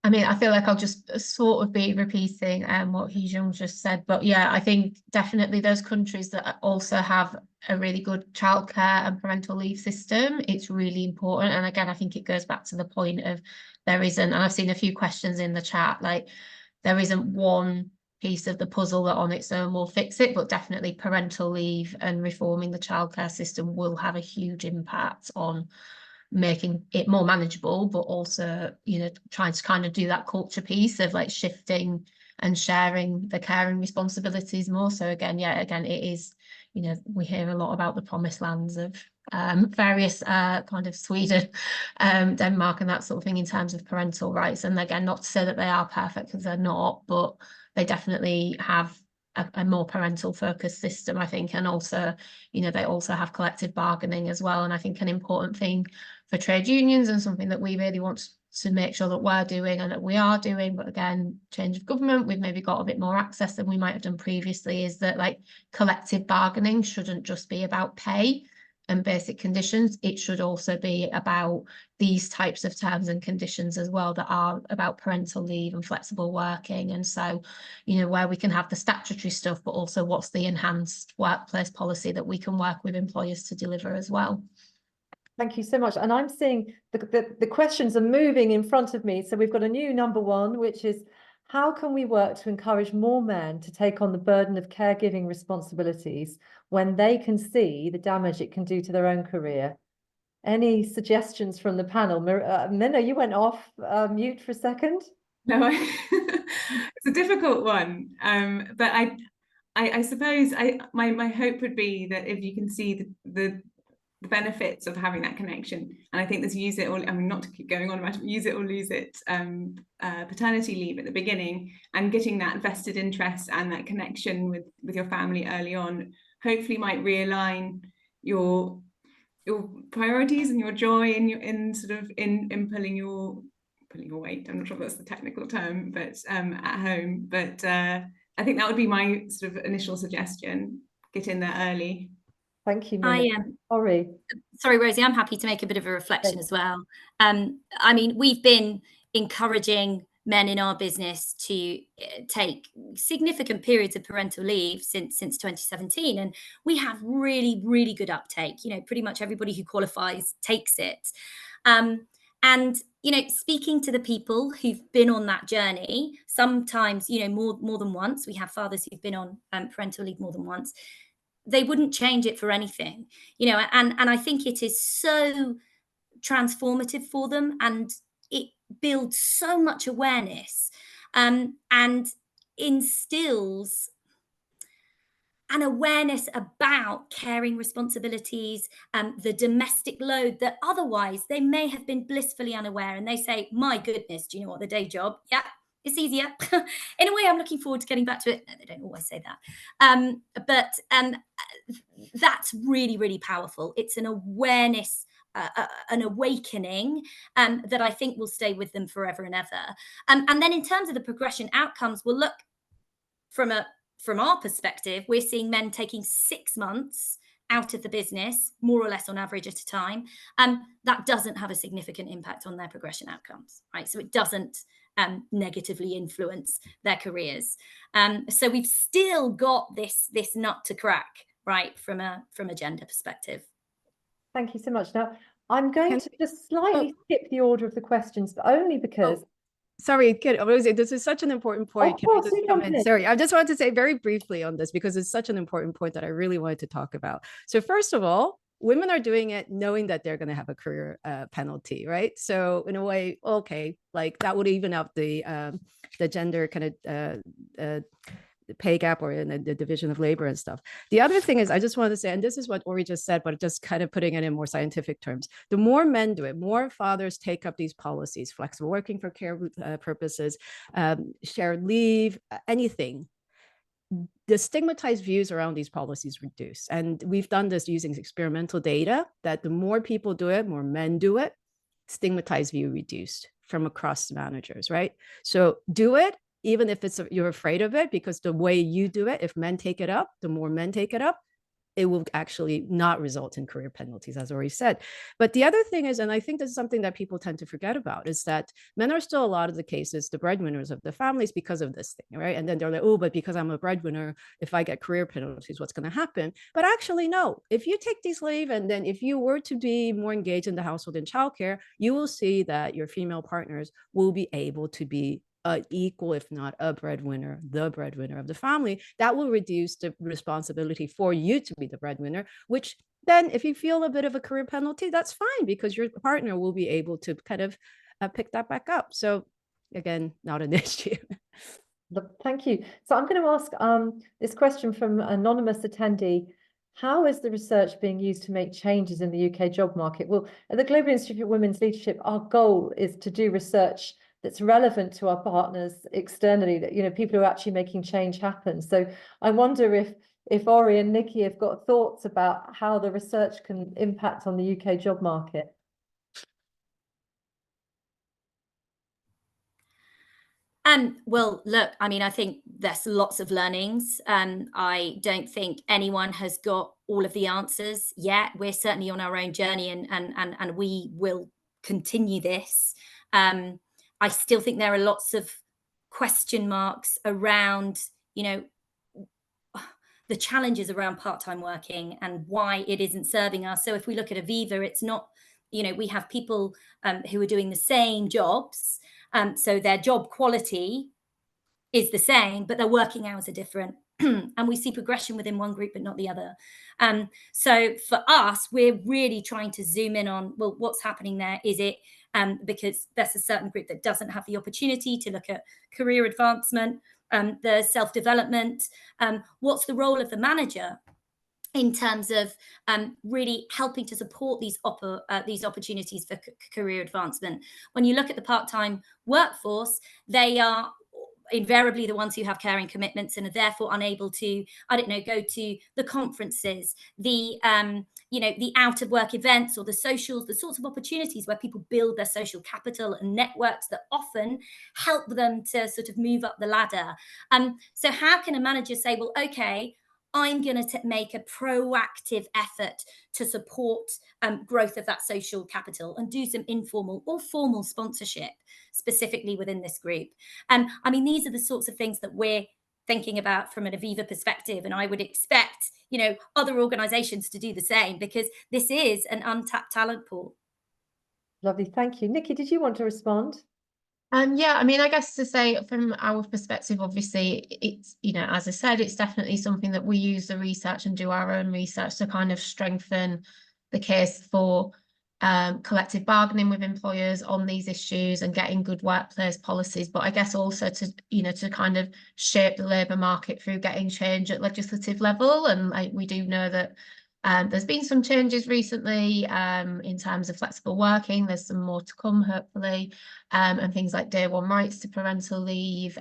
I mean, I feel like I'll just sort of be repeating what Hee-jung just said, but yeah, I think definitely those countries that also have a really good childcare and parental leave system, it's really important. And again, I think it goes back to the point of there isn't, and I've seen a few questions in the chat, like there isn't one piece of the puzzle that on its own will fix it, but definitely parental leave and reforming the childcare system will have a huge impact on making it more manageable, but also, trying to kind of do that culture piece of like shifting and sharing the caring responsibilities more. So again, it is, we hear a lot about the promised lands of various kind of Sweden, Denmark and that sort of thing in terms of parental rights. And again, not to say that they are perfect, because they're not, but they definitely have a more parental focused system, I think. And also, they also have collective bargaining as well. And I think an important thing for trade unions, and something that we really want to make sure that we're doing and that we are doing, but again, change of government, we've maybe got a bit more access than we might have done previously, is that like collective bargaining shouldn't just be about pay and basic conditions. It should also be about these types of terms and conditions as well, that are about parental leave and flexible working. And so, where we can have the statutory stuff, but also what's the enhanced workplace policy that we can work with employers to deliver as well. Thank you so much. And I'm seeing the questions are moving in front of me. So we've got a new number one, which is, how can we work to encourage more men to take on the burden of caregiving responsibilities when they can see the damage it can do to their own career? Any suggestions from the panel? Minna, you went off mute for a second. No, it's a difficult one. But I suppose my hope would be that if you can see the the benefits of having that connection. And I think this use it or, I mean, not to keep going on about use it or lose it paternity leave at the beginning, and getting that vested interest and that connection with your family early on, hopefully might realign your priorities and your joy in pulling your weight. I'm not sure if that's the technical term, but at home. But I think that would be my sort of initial suggestion. Get in there early. Thank you, Minnie. Sorry, Rosie, I'm happy to make a bit of a reflection as well. I mean, we've been encouraging men in our business to take significant periods of parental leave since 2017, and we have really, really good uptake. You know, pretty much everybody who qualifies takes it. And, you know, speaking to the people who've been on that journey, sometimes, you know, more than once, we have fathers who've been on parental leave more than once, they wouldn't change it for anything, you know, and I think it is so transformative for them, and it builds so much awareness and instills an awareness about caring responsibilities, the domestic load that otherwise they may have been blissfully unaware. And they say, my goodness, do you know what, the day job? Yeah, it's easier. In a way, I'm looking forward to getting back to it. No, they don't always say that. But that's really, really powerful. It's an awareness, an awakening that I think will stay with them forever and ever. And then in terms of the progression outcomes, well, look, from our perspective, we're seeing men taking 6 months out of the business, more or less on average at a time. That doesn't have a significant impact on their progression outcomes, right? So it doesn't negatively influence their careers. So we've still got this nut to crack, right, from a gender perspective. Thank you so much. Now, I'm going to just slightly skip the order of the questions, but only because... Sorry, Rosie, this is such an important point. Of course, you come in. Sorry, I just wanted to say very briefly on this because it's such an important point that I really wanted to talk about. So first of all, women are doing it knowing that they're going to have a career penalty, right? So in a way, okay, like that would even out the gender kind of pay gap or in the division of labor and stuff. The other thing is, I just wanted to say, and this is what Ori just said, but just kind of putting it in more scientific terms, the more men do it, more fathers take up these policies, flexible working for care purposes, shared leave, anything, the stigmatized views around these policies reduce. And we've done this using experimental data that the more people do it, more men do it, stigmatized view reduced from across managers, right? So do it, even if you're afraid of it, because the way you do it, if men take it up, the more men take it up, it will actually not result in career penalties, as already said. But the other thing is, and I think this is something that people tend to forget about, is that men are still a lot of the cases the breadwinners of the families because of this thing, right? And then they're like, oh, but because I'm a breadwinner, if I get career penalties, what's going to happen? But actually, no. If you take these leave, and then if you were to be more engaged in the household and childcare, you will see that your female partners will be able to be equal, if not the breadwinner of the family. That will reduce the responsibility for you to be the breadwinner, which then if you feel a bit of a career penalty, that's fine, because your partner will be able to kind of pick that back up. So again, not an issue. Thank you. So I'm going to ask this question from an anonymous attendee. How is the research being used to make changes in the UK job market? Well, at the Global Institute for Women's Leadership, our goal is to do research that's relevant to our partners externally, that, you know, people who are actually making change happen. So I wonder if Ori and Nikki have got thoughts about how the research can impact on the UK job market. Well, look, I mean, I think there's lots of learnings. I don't think anyone has got all of the answers yet. We're certainly on our own journey, and we will continue this. I still think there are lots of question marks around, you know, the challenges around part-time working and why it isn't serving us. So if we look at Aviva, it's not, you know, we have people who are doing the same jobs. So their job quality is the same, but their working hours are different. And we see progression within one group, but not the other. So for us, we're really trying to zoom in on, well, what's happening there? Is it because there's a certain group that doesn't have the opportunity to look at career advancement, the self-development, what's the role of the manager? in terms of really helping to support these opportunities for career advancement. When you look at the part-time workforce, they are invariably the ones who have caring commitments and are therefore unable to, I don't know, go to the conferences, the the out of work events or the socials, the sorts of opportunities where people build their social capital and networks that often help them to sort of move up the ladder. So how can a manager say, well, okay, I'm going to make a proactive effort to support growth of that social capital and do some informal or formal sponsorship specifically within this group. I mean, these are the sorts of things that we're thinking about from an Aviva perspective, and I would expect, other organisations to do the same, because this is an untapped talent pool. Lovely, thank you. Nikki, did you want to respond? Yeah, I mean, I guess to say from our perspective, obviously, it's, as I said, it's definitely something that we use the research and do our own research to kind of strengthen the case for collective bargaining with employers on these issues and getting good workplace policies. But I guess also to, to kind of shape the labour market through getting change at legislative level. And we do know that there's been some changes recently in terms of flexible working. There's some more to come, hopefully, and things like day one rights to parental leave.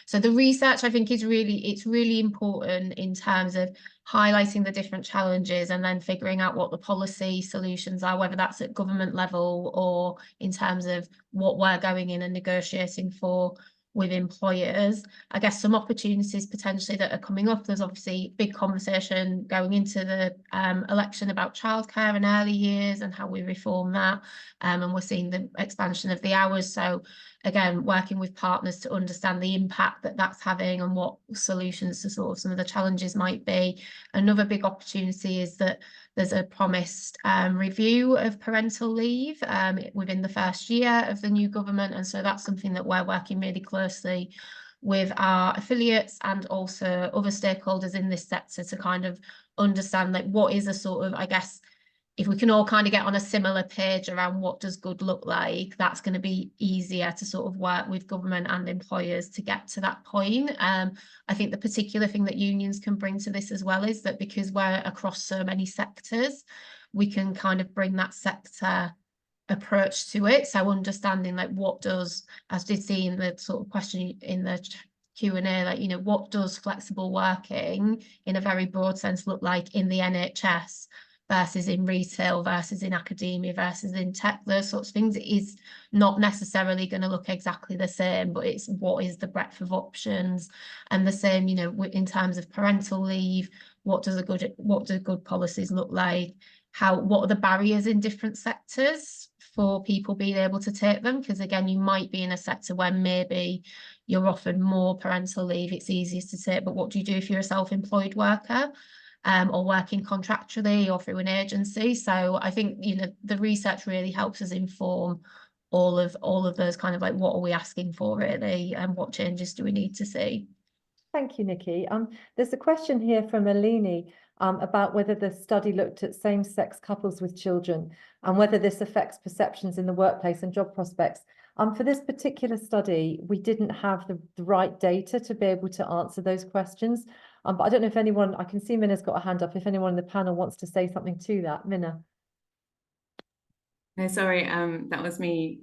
So the research, I think, it's really important in terms of highlighting the different challenges and then figuring out what the policy solutions are, whether that's at government level or in terms of what we're going in and negotiating for with employers. I guess some opportunities potentially that are coming up. There's obviously big conversation going into the election about childcare in early years and how we reform that. And we're seeing the expansion of the hours. So again, working with partners to understand the impact that that's having and what solutions to sort of some of the challenges might be. Another big opportunity is that there's a promised review of parental leave within the first year of the new government. And so that's something that we're working really closely with our affiliates and also other stakeholders in this sector to kind of understand, like, what is a sort of, I guess, if we can all kind of get on a similar page around what does good look like, that's going to be easier to sort of work with government and employers to get to that point. I think the particular thing that unions can bring to this as well is that because we're across so many sectors, we can kind of bring that sector approach to it. So understanding, like, what does, as did see in the sort of question in the Q&A, like, what does flexible working in a very broad sense look like in the NHS versus in retail versus in academia versus in tech, those sorts of things. It is not necessarily going to look exactly the same, but it's what is the breadth of options. And the same, in terms of parental leave, what do good policies look like? What are the barriers in different sectors for people being able to take them? Because again, you might be in a sector where maybe you're offered more parental leave, it's easiest to take, but what do you do if you're a self-employed worker? Or working contractually or through an agency. So I think, the research really helps us inform all of those kind of, like, what are we asking for really, and what changes do we need to see? Thank you, Nikki. There's a question here from Alini about whether the study looked at same-sex couples with children and whether this affects perceptions in the workplace and job prospects. For this particular study, we didn't have the right data to be able to answer those questions. But I don't know if anyone, I can see Minna's got a hand up, if anyone in the panel wants to say something to that. Minna. No, sorry, that was me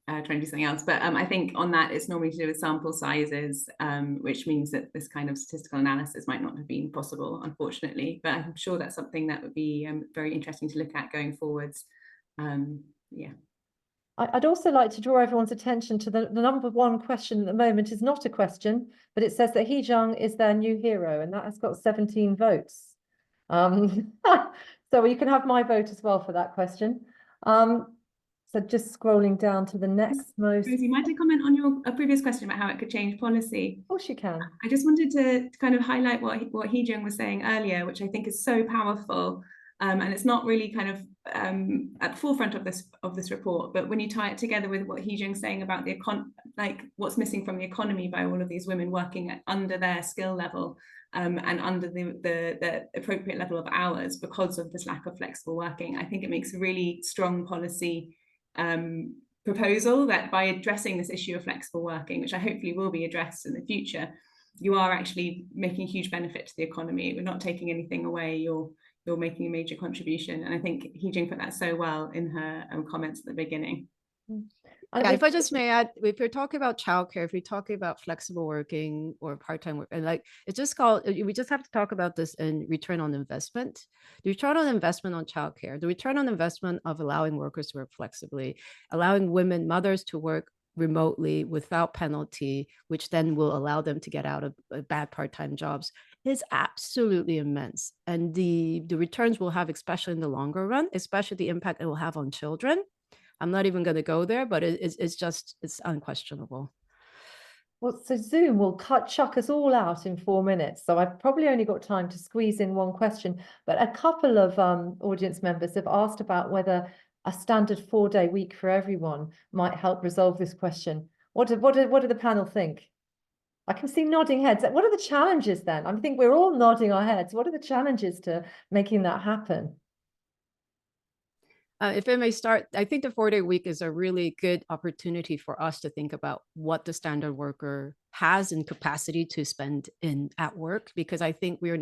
trying to do something else. But I think on that, it's normally to do with sample sizes, which means that this kind of statistical analysis might not have been possible, unfortunately. But I'm sure that's something that would be very interesting to look at going forwards. Yeah. I'd also like to draw everyone's attention to the number one question at the moment is not a question, but it says that Hee Jung is their new hero, and that has got 17 votes. So you can have my vote as well for that question. So just scrolling down to the next most. Rosie, might I comment on your previous question about how it could change policy? Of course you can. I just wanted to kind of highlight what Hee Jung was saying earlier, which I think is so powerful. And it's not really kind of at the forefront of this report, but when you tie it together with what Hee Jung's saying about the what's missing from the economy by all of these women working under their skill level and under the appropriate level of hours because of this lack of flexible working, I think it makes a really strong policy proposal that by addressing this issue of flexible working, which I hopefully will be addressed in the future, you are actually making a huge benefit to the economy. We're not taking anything away. You're making a major contribution. And I think Hee-Jing put that so well in her comments at the beginning. Yeah, if I just may add, if you're talking about childcare, if you're talking about flexible working or part-time work, and like it's just called, we just have to talk about this in return on investment. The return on investment on childcare, the return on investment of allowing workers to work flexibly, allowing women, mothers to work remotely without penalty, which then will allow them to get out of bad part-time jobs, is absolutely immense. And the returns we'll have, especially in the longer run, especially the impact it will have on children. I'm not even going to go there, but it's unquestionable. Well, so Zoom will chuck us all out in 4 minutes. So I've probably only got time to squeeze in one question, but a couple of audience members have asked about whether a standard 4-day week for everyone might help resolve this question. What do the panel think? I can see nodding heads. What are the challenges then? I think we're all nodding our heads. What are the challenges to making that happen? If I may start, I think the 4-day week is a really good opportunity for us to think about what the standard worker has in capacity to spend at work, because I think we're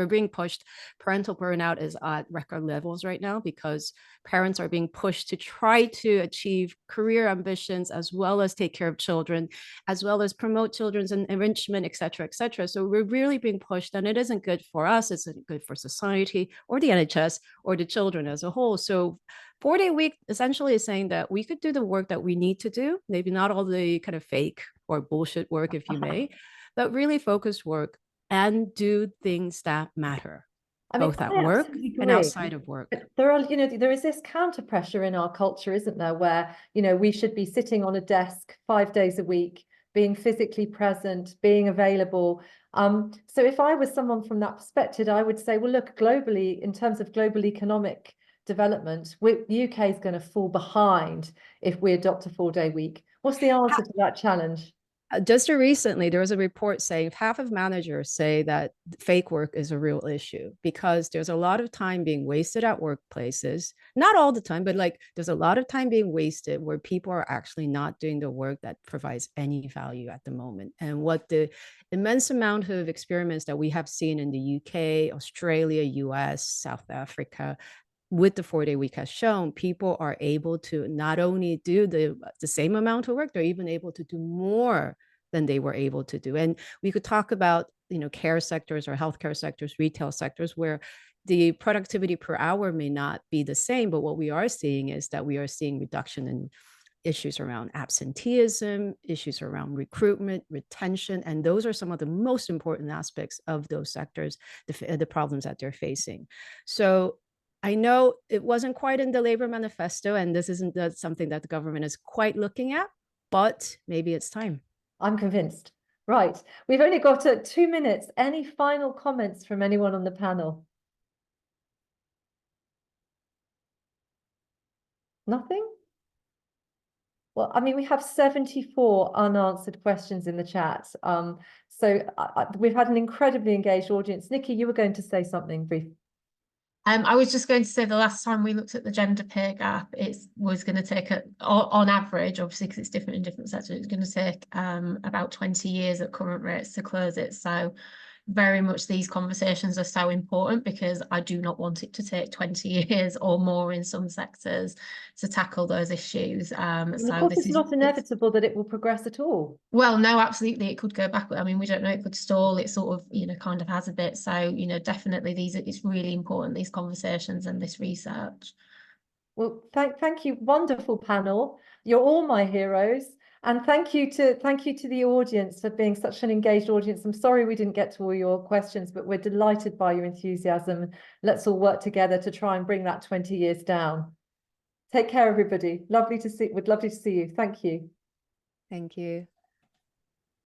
being pushed. Parental burnout is at record levels right now because parents are being pushed to try to achieve career ambitions as well as take care of children, as well as promote children's enrichment, et cetera, et cetera. So we're really being pushed, and it isn't good for us. It's not good for society or the NHS or the children as a whole. So 4-day week essentially is saying that we could do the work that we need to do, maybe not all the kind of fake or bullshit work, if you may, but really focused work and do things that matter, both at work and outside of work. But there are, there is this counter pressure in our culture, isn't there, where, we should be sitting on a desk 5 days a week, being physically present, being available. So if I was someone from that perspective, I would say, well, look, globally, in terms of global economic development, the UK is going to fall behind if we adopt a 4-day week. What's the answer to that challenge? Just recently, there was a report saying half of managers say that fake work is a real issue because there's a lot of time being wasted at workplaces. Not all the time, but like there's a lot of time being wasted where people are actually not doing the work that provides any value at the moment. And what the immense amount of experiments that we have seen in the UK, Australia, US, South Africa, with the 4-day week has shown, people are able to not only do the same amount of work, they're even able to do more than they were able to do. And we could talk about, care sectors or healthcare sectors, retail sectors, where the productivity per hour may not be the same, but what we are seeing is that we are seeing reduction in issues around absenteeism, issues around recruitment, retention, and those are some of the most important aspects of those sectors, the problems that they're facing. So I know it wasn't quite in the labor manifesto, and this isn't something that the government is quite looking at, but maybe it's time. I'm convinced. Right. We've only got 2 minutes. Any final comments from anyone on the panel? Nothing? Well, I mean, we have 74 unanswered questions in the chat. So we've had an incredibly engaged audience. Nikki, you were going to say something brief. I was just going to say the last time we looked at the gender pay gap, it was going to take, on average, obviously because it's different in different sectors, it's going to take about 20 years at current rates to close it. So very much these conversations are so important because I do not want it to take 20 years or more in some sectors to tackle those issues. So of course, it's not inevitable that it will progress at all. Well, no, absolutely, it could go backward. I mean, we don't know, it could stall. It sort of, kind of has a bit. So, definitely it's really important, these conversations and this research. Well, thank you, wonderful panel. You're all my heroes. And thank you to the audience for being such an engaged audience. I'm sorry we didn't get to all your questions, but we're delighted by your enthusiasm. Let's all work together to try and bring that 20 years down. Take care, everybody. Lovely to see you. Thank you. Thank you.